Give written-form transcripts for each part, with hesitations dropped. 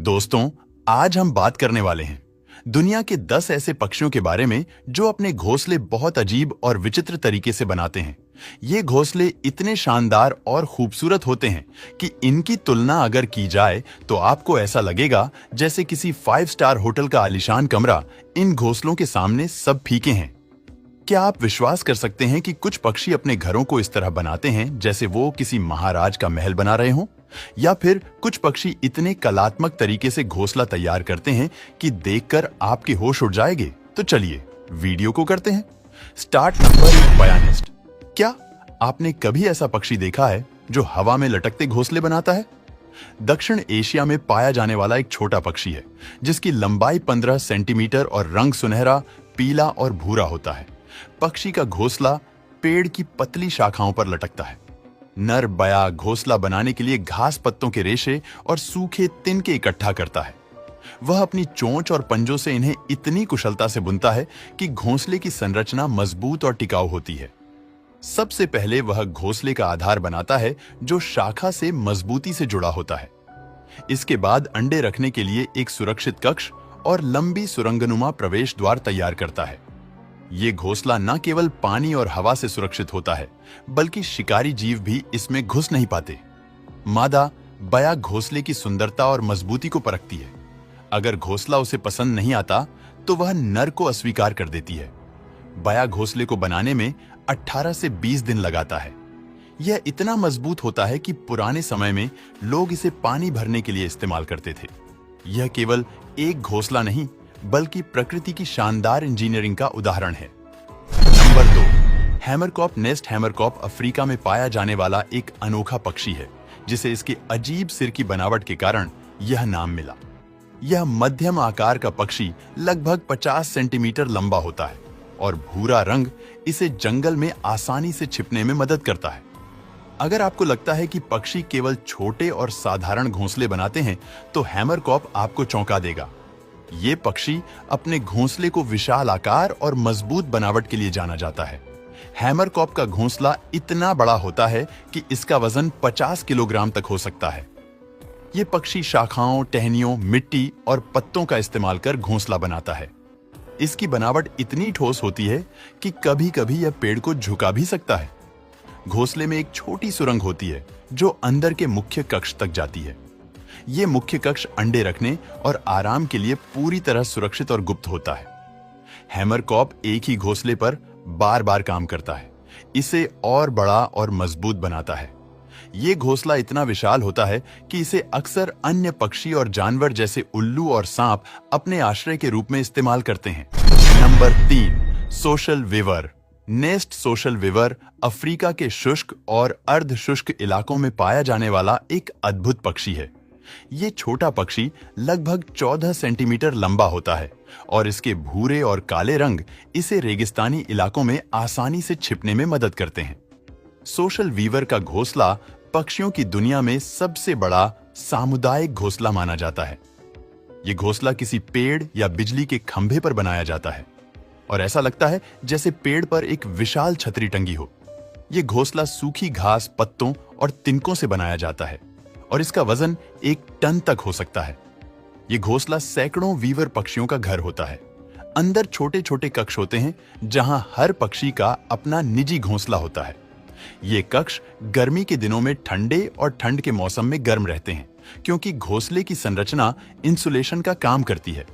दोस्तों, आज हम बात करने वाले हैं दुनिया के 10 ऐसे पक्षियों के बारे में जो अपने घोंसले बहुत अजीब और विचित्र तरीके से बनाते हैं। ये घोंसले इतने शानदार और खूबसूरत होते हैं कि इनकी तुलना अगर की जाए तो आपको ऐसा लगेगा जैसे किसी 5 स्टार होटल का आलीशान कमरा इन घोंसलों के सामने सब फीके हैं। क्या आप विश्वास कर सकते हैं कि कुछ पक्षी अपने घरों को इस तरह बनाते हैं जैसे वो किसी महाराज का महल बना रहे हों? या फिर कुछ पक्षी इतने कलात्मक तरीके से घोंसला तैयार करते हैं कि देखकर आपके होश उड़ जाएंगे। तो चलिए वीडियो को करते हैं स्टार्ट। नंबर 1, बयानिस्ट। क्या आपने कभी ऐसा पक्षी देखा है जो हवा में लटकते घोंसले बनाता है? दक्षिण एशिया में पाया जाने वाला एक छोटा पक्षी है जिसकी लंबाई 15 सेंटीमीटर और रंग सुनहरा, पीला और भूरा होता है। पक्षी का घोंसला पेड़ की पतली शाखाओं पर लटकता है। नर बया घोंसला बनाने के लिए घास पत्तों के रेशे और सूखे तिनके इकट्ठा करता है। वह अपनी चोंच और पंजों से इन्हें इतनी कुशलता से बुनता है कि घोंसले की संरचना मजबूत और टिकाऊ होती है। सबसे पहले वह घोंसले का आधार बनाता है जो शाखा से मजबूती से जुड़ा होता है। इसके बाद अंडे रखने के लिए एक सुरक्षित कक्ष और लंबी सुरंगनुमा प्रवेश द्वार तैयार करता है। ये घोंसला न केवल पानी और हवा से सुरक्षित होता है बल्कि शिकारी जीव भी इसमें घुस नहीं पाते। मादा बया घोंसले की सुंदरता और मजबूती को परखती है। अगर घोंसला उसे पसंद नहीं आता तो वह नर को अस्वीकार कर देती है। बया घोंसले को बनाने में 18 से 20 दिन लगाता है। यह इतना मजबूत होता है कि पुराने समय में लोग इसे पानी भरने के लिए इस्तेमाल करते थे। यह केवल एक घोंसला नहीं बल्कि प्रकृति की शानदार इंजीनियरिंग का उदाहरण है। Number 2, hammerkop nest. Hammerkop Africa में पाया जाने वाला एक अनोखा पक्षी है जिसे इसके अजीब सिर की बनावट के कारण यह नाम मिला। यह मध्यम आकार का पक्षी लगभग 50 सेंटीमीटर लंबा होता है और भूरा रंग इसे जंगल में आसानी से छिपने में मदद करता है। अगर आपको लगता है कि पक्षी केवल छोटे और साधारण घोंसले बनाते हैं तो हैमरकॉप आपको चौंका देगा। ये पक्षी अपने घोंसले को विशाल आकार और मजबूत बनावट के लिए जाना जाता है। हैमरकॉप का घोंसला इतना बड़ा होता है कि इसका वजन 50 किलोग्राम तक हो सकता है। ये पक्षी शाखाओं, टहनियों, मिट्टी और पत्तों का इस्तेमाल कर घोंसला बनाता है। इसकी बनावट इतनी ठोस होती है कि कभी-कभी यह पेड़ को झुका भी सकता है। घोंसले में एक छोटी सुरंग होती है जो अंदर के मुख्य कक्ष तक जाती है। ये मुख्य कक्ष अंडे रखने और आराम के लिए पूरी तरह सुरक्षित और गुप्त होता है। हैमरकॉप एक ही घोंसले पर बार-बार काम करता है। इसे और बड़ा और मजबूत बनाता है। ये घोंसला इतना विशाल होता है कि इसे अक्सर अन्य पक्षी और जानवर जैसे उल्लू और सांप अपने आश्रय के रूप में इस्तेमाल करते हैं। Number 3, social weaver nest. Social weaver Africa के शुष्क और अर्ध शुष्क इलाकों में पाया जाने वाला एक अद्भुत पक्षी है। ये छोटा पक्षी लगभग 14 सेंटीमीटर लंबा होता है और इसके भूरे और काले रंग इसे रेगिस्तानी इलाकों में आसानी से छिपने में मदद करते हैं। सोशल वीवर का घोंसला पक्षियों की दुनिया में सबसे बड़ा सामुदायिक घोंसला माना जाता है। ये घोंसला किसी पेड़ या बिजली के खंभे पर बनाया जाता है और ऐसा लगता है जैसे पेड़ पर एक विशाल छतरी टंगी हो। ये घोंसला सूखी घास, पत्तों और तिनकों से बनाया जाता है और इसका वजन 1 टन तक हो सकता है। ये घोंसला सैकड़ों वीवर पक्षियों का घर होता है। अंदर छोटे छोटे कक्ष होते हैं जहां हर पक्षी का अपना निजी घोंसला होता है। ये कक्ष गर्मी के दिनों में ठंडे और ठंड के मौसम में गर्म रहते हैं क्योंकि घोंसले की संरचना इंसुलेशन का काम करती है।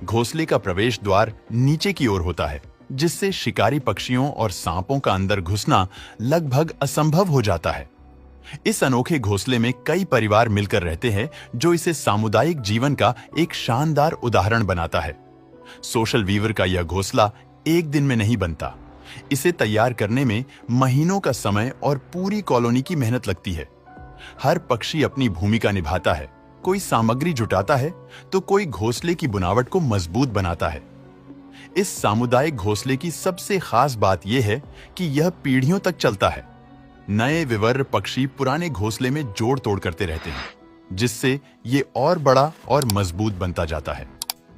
घोंसले का प्रवेश द्वार नीचे की ओर होता है जिससे शिकारी पक्षियों और सांपों का अंदर घुसना लगभग असंभव हो जाता है। इस अनोखे घोंसले में कई परिवार मिलकर रहते हैं जो इसे सामुदायिक जीवन का एक शानदार उदाहरण बनाता है। सोशल वीवर का यह घोंसला एक दिन में नहीं बनता। इसे तैयार करने में महीनों का समय और पूरी कॉलोनी की मेहनत लगती है। हर पक्षी अपनी भूमिका निभाता है। कोई सामग्री जुटाता है तो कोई घोंसले की बुनावट को मजबूत बनाता है। इस सामुदायिक घोंसले की सबसे खास बात यह है कि यह पीढ़ियों तक चलता है। नए विवर पक्षी पुराने घोंसले में जोड़ तोड़ करते रहते हैं जिससे ये और बड़ा और मजबूत बनता जाता है।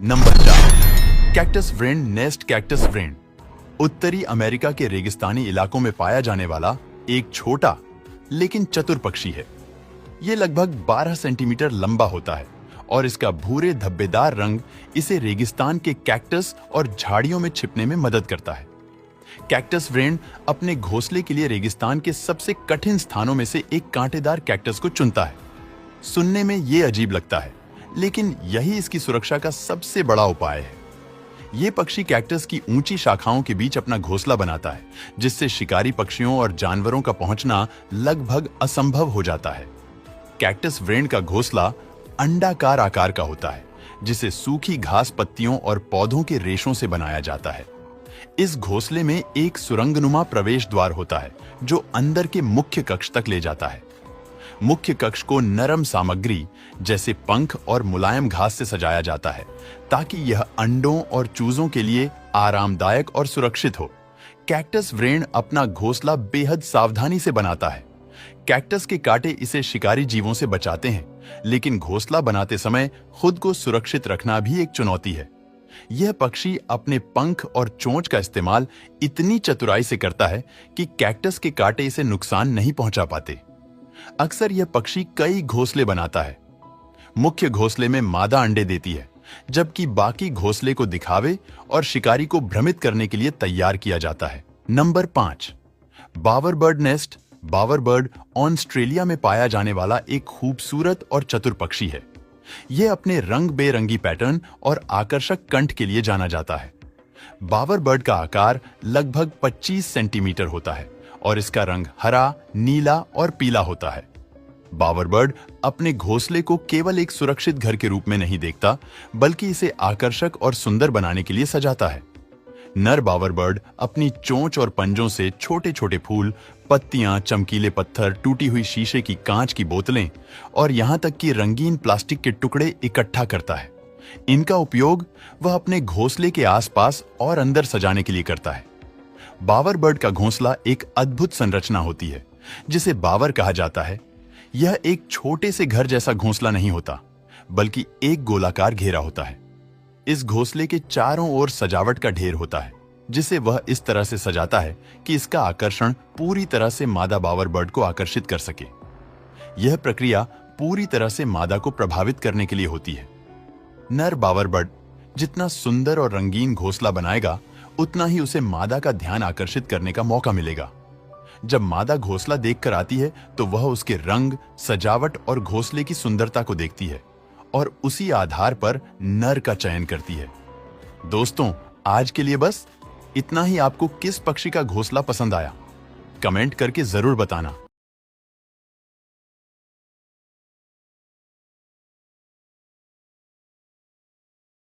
Number 4, cactus Wren nest. Cactus Wren उत्तरी अमेरिका के रेगिस्तानी इलाकों में पाया जाने वाला एक छोटा लेकिन चतुर पक्षी है। यह लगभग 12 सेंटीमीटर लंबा होता है और इसका भूरे धब्बेदार रंग इसे रेगिस्तान के कैक्टस और झाड़ियों में छिपने में मदद करता है। कैक्टस व्रेन अपने घोंसले के लिए रेगिस्तान के सबसे कठिन स्थानों में से एक कांटेदार कैक्टस को चुनता है। सुनने में ये अजीब लगता है, लेकिन यही इसकी सुरक्षा का सबसे बड़ा उपाय है। ये पक्षी कैक्टस की ऊंची शाखाओं के बीच अपना घोंसला बनाता है, जिससे शिकारी पक्षियों और जानवरों का पहुंचना लगभग असंभव हो जाता है। कैक्टस व्रेन का घोंसला अंडाकार आकार का होता है, जिसे सूखी घास पत्तियों और पौधों के रेशों से बनाया जाता है। इस घोंसले में एक सुरंगनुमा प्रवेश द्वार होता है, जो अंदर के मुख्य कक्ष तक ले जाता है। मुख्य कक्ष को नरम सामग्री जैसे पंख और मुलायम घास से सजाया जाता है, ताकि यह अंडों और चूजों के लिए आरामदायक और सुरक्षित हो। कैक्टस व्रेन अपना घोंसला बेहद सावधानी से बनाता है। कैक्टस के कांटे इसे शिकारी जीवों से बचाते हैं, लेकिन घोंसला बनाते समय खुद को सुरक्षित रखना भी एक चुनौती है। यह पक्षी अपने पंख और चोंच का इस्तेमाल इतनी चतुराई से करता है कि कैक्टस के कांटे इसे नुकसान नहीं पहुंचा पाते। अक्सर यह पक्षी कई घोंसले बनाता है। मुख्य घोंसले में मादा अंडे देती है, जबकि बाकी घोंसले को दिखावे और शिकारी को भ्रमित करने के लिए तैयार किया जाता है। Number 5, bowerbird nest. Bowerbird Australia में पाया जाने वाला एक खूबसूरत और चतुर पक्षी है। यह अपने रंग बेरंगी पैटर्न और आकर्षक कंठ के लिए जाना जाता है। बावरबर्ड का आकार लगभग 25 सेंटीमीटर होता है और इसका रंग हरा, नीला और पीला होता है। बावरबर्ड अपने घोंसले को केवल एक सुरक्षित घर के रूप में नहीं देखता, बल्कि इसे आकर्षक और सुंदर बनाने के लिए सजाता है। नर बावरबर्ड अपनी चोंच और पंजों से छोटे छोटे फूल, पत्तियां, चमकीले पत्थर, टूटी हुई शीशे की कांच की बोतलें और यहां तक कि रंगीन प्लास्टिक के टुकड़े इकट्ठा करता है। इनका उपयोग वह अपने घोंसले के आसपास और अंदर सजाने के लिए करता है। बावरबर्ड का घोंसला एक अद्भुत संरचना होती है, जिसे बावर कहा जाता है। यह एक छोटे से घर जैसा घोंसला नहीं होता, बल्कि एक गोलाकार घेरा होता है। इस घोंसले के चारों ओर सजावट का ढेर होता है, जिसे वह इस तरह से सजाता है कि इसका आकर्षण पूरी तरह से मादा बावरबर्ड को आकर्षित कर सके। यह प्रक्रिया पूरी तरह से मादा को प्रभावित करने के लिए होती है। नर बावरबर्ड जितना सुंदर और रंगीन घोंसला बनाएगा, उतना ही उसे मादा का ध्यान आकर्षित करने का मौका मिलेगा। जब मादा घोंसला देखकर आती है, तो वह उसके रंग, सजावट और घोंसले की सुंदरता को देखती है और उसी आधार पर नर का चयन करती है। दोस्तों, आज के लिए बस इतना ही। आपको किस पक्षी का घोंसला पसंद आया, कमेंट करके जरूर बताना।